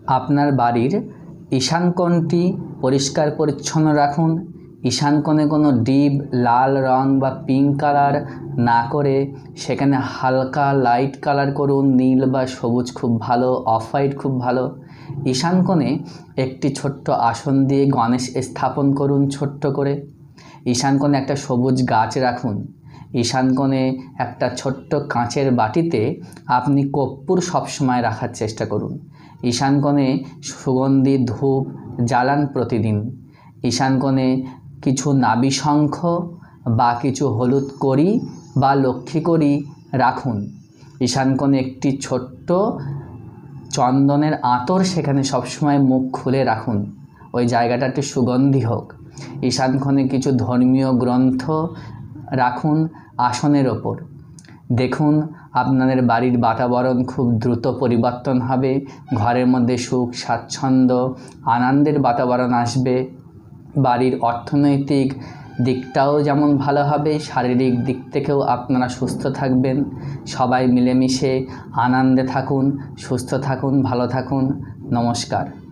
আপনার বাড়ির ঈশান কোণটি পরিষ্কার পরিচ্ছন্ন রাখুন। ঈশান কোণে কোনো ডিপ লাল রং বা পিঙ্ক কালার না করে সেখানে হালকা লাইট কালার করুন। নীল বা সবুজ খুব ভালো, অফ হোয়াইট খুব ভালো। ঈশান কোণে একটি ছোট্ট আসন দিয়ে গণেশ স্থাপন করুন ছোট্ট করে। ঈশান কোণে একটা সবুজ গাছ রাখুন। ঈশান কোণে একটা ছোট্ট কাঁচের বাটিতে আপনি কর্পূর সবসময় রাখার চেষ্টা করুন। ঈশান কোণে সুগন্ধি ধূপ জ্বালান প্রতিদিন। ঈশান কোণে কিছু নাভি শঙ্খ বা কিছু হলুদ কড়ি বা লক্ষ্মী কড়ি রাখুন। ঈশান কোণে একটি ছোট্ট চন্দনের আঁতর সেখানে সবসময় মুখ খুলে রাখুন, ওই জায়গাটা একটু সুগন্ধি হোক। ঈশান কোণে কিছু ধর্মীয় গ্রন্থ রাখুন আসনের ওপর। দেখুন আপনাদের বাড়ির বাতাবরণ খুব দ্রুত পরিবর্তন হবে। ঘরের মধ্যে সুখ স্বাচ্ছন্দ্য আনন্দের বাতাবরণ আসবে। বাড়ির অর্থনৈতিক দিকটাও যেমন ভালো হবে, শারীরিক দিক থেকেও আপনারা সুস্থ থাকবেন। সবাই মিলেমিশে আনন্দে থাকুন, সুস্থ থাকুন, ভালো থাকুন। নমস্কার।